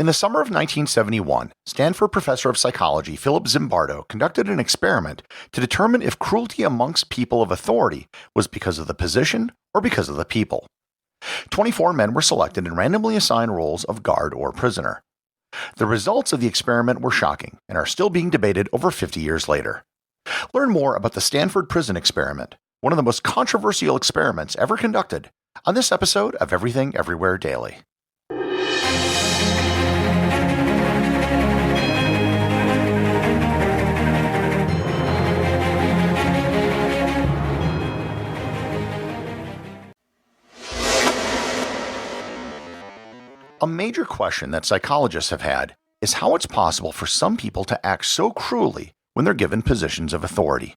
In the summer of 1971, Stanford professor of psychology Philip Zimbardo conducted an experiment to determine if cruelty amongst people of authority was because of the position or because of the people. 24 men were selected and randomly assigned roles of guard or prisoner. The results of the experiment were shocking and are still being debated over 50 years later. Learn more about the Stanford Prison Experiment, one of the most controversial experiments ever conducted, on this episode of Everything Everywhere Daily. A major question that psychologists have had is how it's possible for some people to act so cruelly when they're given positions of authority.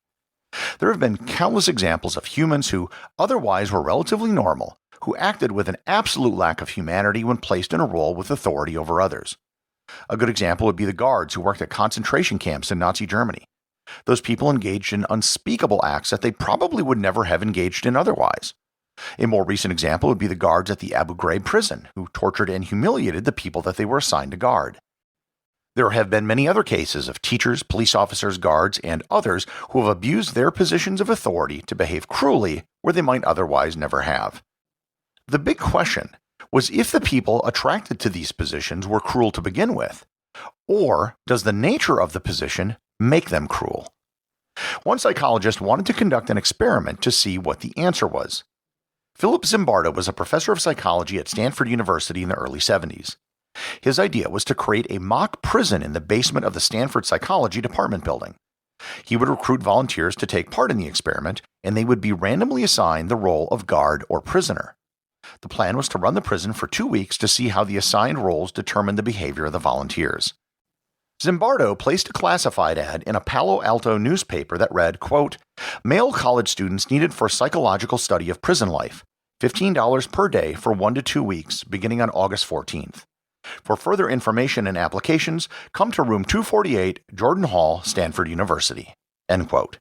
There have been countless examples of humans who otherwise were relatively normal, who acted with an absolute lack of humanity when placed in a role with authority over others. A good example would be the guards who worked at concentration camps in Nazi Germany. Those people engaged in unspeakable acts that they probably would never have engaged in otherwise. A more recent example would be the guards at the Abu Ghraib prison, who tortured and humiliated the people that they were assigned to guard. There have been many other cases of teachers, police officers, guards, and others who have abused their positions of authority to behave cruelly where they might otherwise never have. The big question was if the people attracted to these positions were cruel to begin with, or does the nature of the position make them cruel? One psychologist wanted to conduct an experiment to see what the answer was. Philip Zimbardo was a professor of psychology at Stanford University in the early 70s. His idea was to create a mock prison in the basement of the Stanford Psychology Department building. He would recruit volunteers to take part in the experiment, and they would be randomly assigned the role of guard or prisoner. The plan was to run the prison for 2 weeks to see how the assigned roles determined the behavior of the volunteers. Zimbardo placed a classified ad in a Palo Alto newspaper that read, quote, "Male college students needed for psychological study of prison life, $15 per day for 1 to 2 weeks, beginning on August 14th. For further information and applications, come to room 248, Jordan Hall, Stanford University." End quote.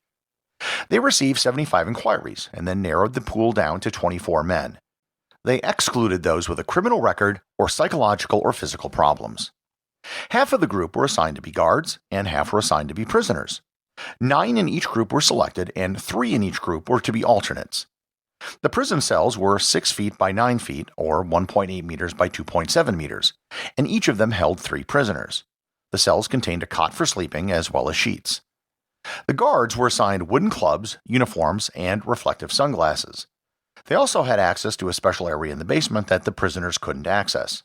They received 75 inquiries and then narrowed the pool down to 24 men. They excluded those with a criminal record or psychological or physical problems. Half of the group were assigned to be guards, and half were assigned to be prisoners. 9 in each group were selected, and 3 in each group were to be alternates. The prison cells were 6 feet by 9 feet, or 1.8 meters by 2.7 meters, and each of them held 3 prisoners. The cells contained a cot for sleeping as well as sheets. The guards were assigned wooden clubs, uniforms, and reflective sunglasses. They also had access to a special area in the basement that the prisoners couldn't access.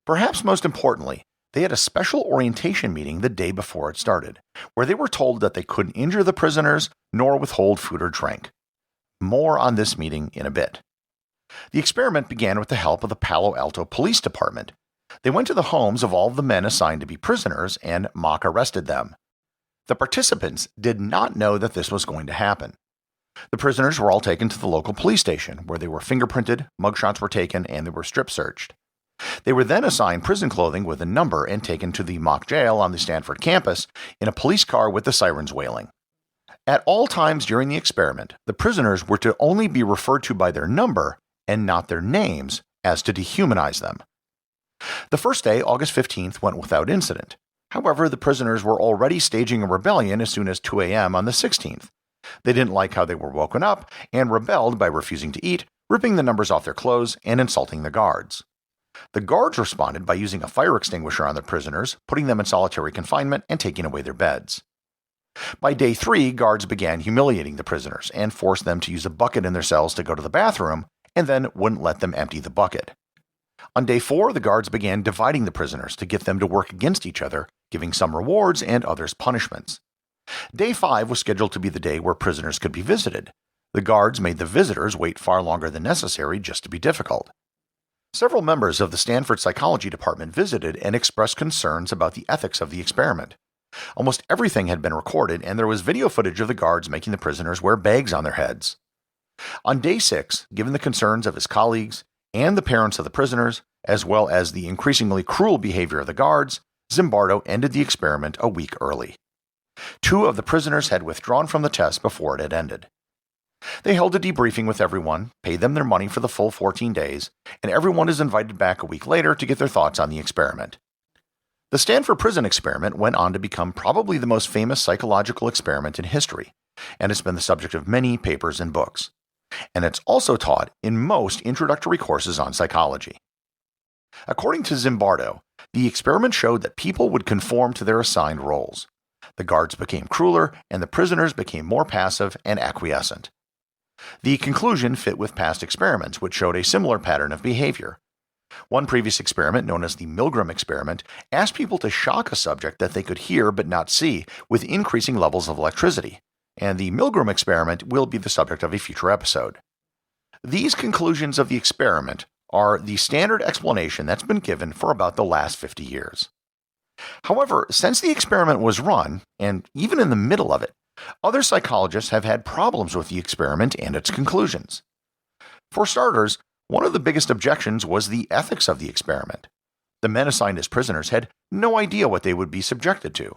Perhaps most importantly, they had a special orientation meeting the day before it started, where they were told that they couldn't injure the prisoners nor withhold food or drink. More on this meeting in a bit. The experiment began with the help of the Palo Alto Police Department. They went to the homes of all of the men assigned to be prisoners and mock arrested them. The participants did not know that this was going to happen. The prisoners were all taken to the local police station, where they were fingerprinted, mugshots were taken, and they were strip searched. They were then assigned prison clothing with a number and taken to the mock jail on the Stanford campus in a police car with the sirens wailing. At all times during the experiment, the prisoners were to only be referred to by their number and not their names, as to dehumanize them. The first day, August 15th, went without incident. However, the prisoners were already staging a rebellion as soon as 2 a.m. on the 16th. They didn't like how they were woken up and rebelled by refusing to eat, ripping the numbers off their clothes, and insulting the guards. The guards responded by using a fire extinguisher on the prisoners, putting them in solitary confinement, and taking away their beds. By day 3, guards began humiliating the prisoners and forced them to use a bucket in their cells to go to the bathroom, and then wouldn't let them empty the bucket. On day 4, the guards began dividing the prisoners to get them to work against each other, giving some rewards and others punishments. Day 5 was scheduled to be the day where prisoners could be visited. The guards made the visitors wait far longer than necessary just to be difficult. Several members of the Stanford Psychology Department visited and expressed concerns about the ethics of the experiment. Almost everything had been recorded, and there was video footage of the guards making the prisoners wear bags on their heads. On day 6, given the concerns of his colleagues and the parents of the prisoners, as well as the increasingly cruel behavior of the guards, Zimbardo ended the experiment a week early. 2 of the prisoners had withdrawn from the test before it had ended. They held a debriefing with everyone, paid them their money for the full 14 days, and everyone is invited back a week later to get their thoughts on the experiment. The Stanford Prison Experiment went on to become probably the most famous psychological experiment in history, and it's been the subject of many papers and books. And it's also taught in most introductory courses on psychology. According to Zimbardo, the experiment showed that people would conform to their assigned roles. The guards became crueler, and the prisoners became more passive and acquiescent. The conclusion fit with past experiments, which showed a similar pattern of behavior. One previous experiment, known as the Milgram experiment, asked people to shock a subject that they could hear but not see with increasing levels of electricity, and the Milgram experiment will be the subject of a future episode. These conclusions of the experiment are the standard explanation that's been given for about the last 50 years. However, since the experiment was run, and even in the middle of it, other psychologists have had problems with the experiment and its conclusions. For starters, one of the biggest objections was the ethics of the experiment. The men assigned as prisoners had no idea what they would be subjected to.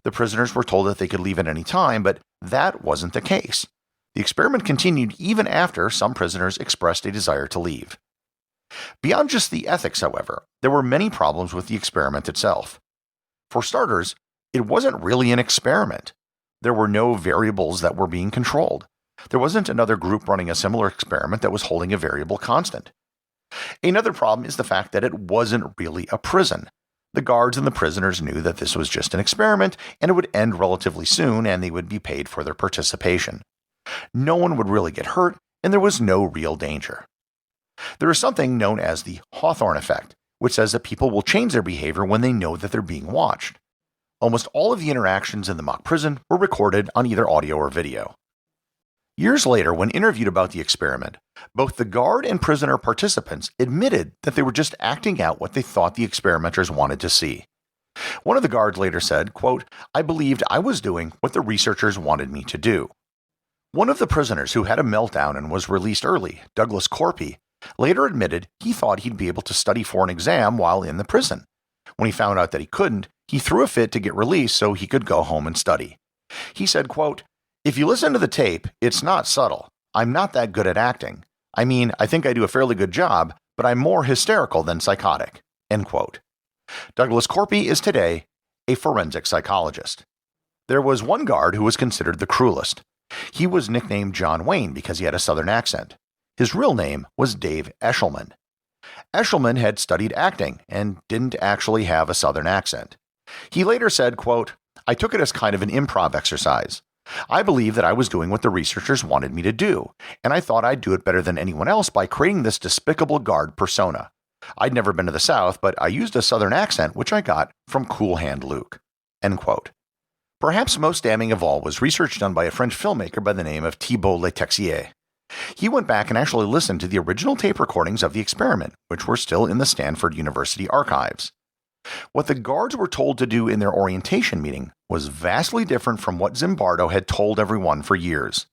The prisoners were told that they could leave at any time, but that wasn't the case. The experiment continued even after some prisoners expressed a desire to leave. Beyond just the ethics, however, there were many problems with the experiment itself. For starters, it wasn't really an experiment. There were no variables that were being controlled. There wasn't another group running a similar experiment that was holding a variable constant. Another problem is the fact that it wasn't really a prison. The guards and the prisoners knew that this was just an experiment and it would end relatively soon and they would be paid for their participation. No one would really get hurt and there was no real danger. There is something known as the Hawthorne effect, which says that people will change their behavior when they know that they're being watched. Almost all of the interactions in the mock prison were recorded on either audio or video. Years later, when interviewed about the experiment, both the guard and prisoner participants admitted that they were just acting out what they thought the experimenters wanted to see. One of the guards later said, quote, "I believed I was doing what the researchers wanted me to do." One of the prisoners who had a meltdown and was released early, Douglas Corpy, later admitted he thought he'd be able to study for an exam while in the prison. When he found out that he couldn't, he threw a fit to get released so he could go home and study. He said, quote, "If you listen to the tape, it's not subtle. I'm not that good at acting. I mean, I think I do a fairly good job, but I'm more hysterical than psychotic." End quote. Douglas Corpy is today a forensic psychologist. There was one guard who was considered the cruelest. He was nicknamed John Wayne because he had a southern accent. His real name was Dave Eshelman. Eshelman had studied acting and didn't actually have a southern accent. He later said, quote, "I took it as kind of an improv exercise. I believe that I was doing what the researchers wanted me to do, and I thought I'd do it better than anyone else by creating this despicable guard persona. I'd never been to the South, but I used a southern accent which I got from Cool Hand Luke." End quote. Perhaps most damning of all was research done by a French filmmaker by the name of Thibault Letexier. He went back and actually listened to the original tape recordings of the experiment, which were still in the Stanford University archives. What the guards were told to do in their orientation meeting was vastly different from what Zimbardo had told everyone for years.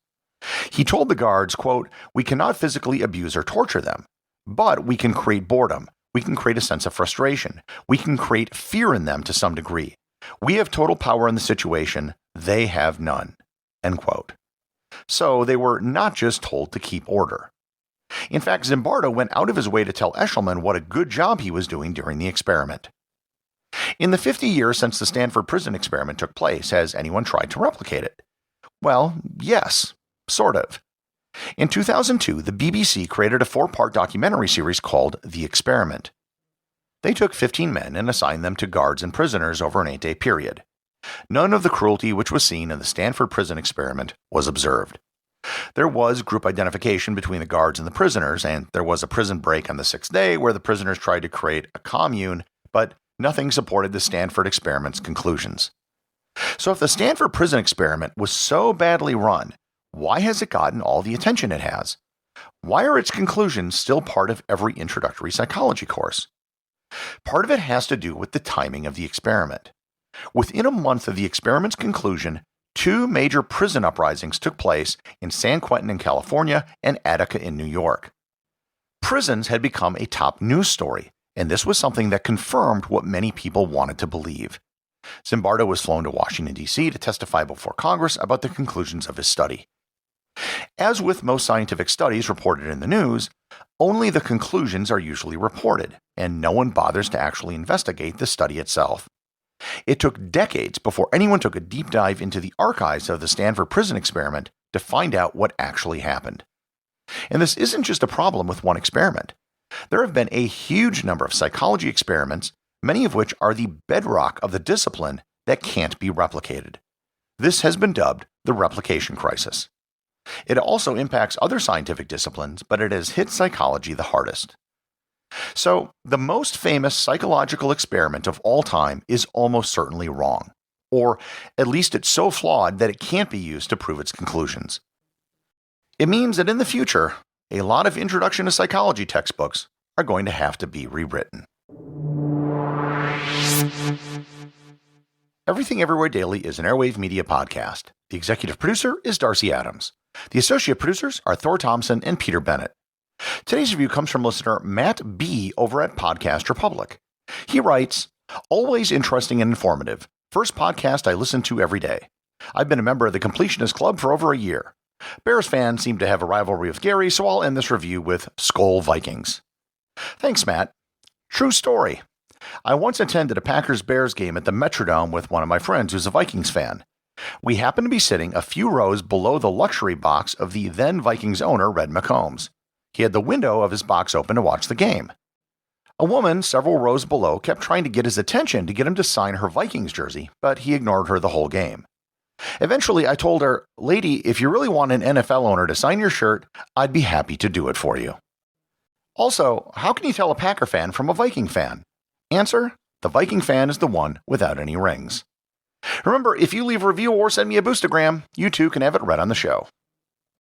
He told the guards, quote, "We cannot physically abuse or torture them, but we can create boredom, we can create a sense of frustration, we can create fear in them to some degree. We have total power in the situation, they have none." End quote. So they were not just told to keep order. In fact, Zimbardo went out of his way to tell Eshelman what a good job he was doing during the experiment. In the 50 years since the Stanford Prison Experiment took place, has anyone tried to replicate it? Well, yes, sort of. In 2002, the BBC created a 4-part documentary series called The Experiment. They took 15 men and assigned them to guards and prisoners over an 8-day period. None of the cruelty which was seen in the Stanford Prison Experiment was observed. There was group identification between the guards and the prisoners, and there was a prison break on the 6th day where the prisoners tried to create a commune, but nothing supported the Stanford experiment's conclusions. So if the Stanford Prison Experiment was so badly run, why has it gotten all the attention it has? Why are its conclusions still part of every introductory psychology course? Part of it has to do with the timing of the experiment. Within a month of the experiment's conclusion, 2 major prison uprisings took place in San Quentin in California and Attica in New York. Prisons had become a top news story, and this was something that confirmed what many people wanted to believe. Zimbardo was flown to Washington, D.C. to testify before Congress about the conclusions of his study. As with most scientific studies reported in the news, only the conclusions are usually reported, and no one bothers to actually investigate the study itself. It took decades before anyone took a deep dive into the archives of the Stanford Prison Experiment to find out what actually happened. And this isn't just a problem with one experiment. There have been a huge number of psychology experiments, many of which are the bedrock of the discipline that can't be replicated. This has been dubbed the replication crisis. It also impacts other scientific disciplines, but it has hit psychology the hardest. So, the most famous psychological experiment of all time is almost certainly wrong, or at least it's so flawed that it can't be used to prove its conclusions. It means that in the future, a lot of introduction to psychology textbooks are going to have to be rewritten. Everything Everywhere Daily is an Airwave Media podcast. The executive producer is Darcy Adams. The associate producers are Thor, Thomsen, and Peter Bennett. Today's review comes from listener Matt B. over at Podcast Republic. He writes, "Always interesting and informative. First podcast I listen to every day. I've been a member of the Completionist Club for over a year. Bears fans seem to have a rivalry with Gary, so I'll end this review with Skol Vikings." Thanks, Matt. True story. I once attended a Packers-Bears game at the Metrodome with one of my friends who's a Vikings fan. We happened to be sitting a few rows below the luxury box of the then Vikings owner, Red McCombs. He had the window of his box open to watch the game. A woman several rows below kept trying to get his attention to get him to sign her Vikings jersey, but he ignored her the whole game. Eventually, I told her, "Lady, if you really want an NFL owner to sign your shirt, I'd be happy to do it for you." Also, how can you tell a Packer fan from a Viking fan? Answer, the Viking fan is the one without any rings. Remember, if you leave a review or send me a boostagram, you too can have it read on the show.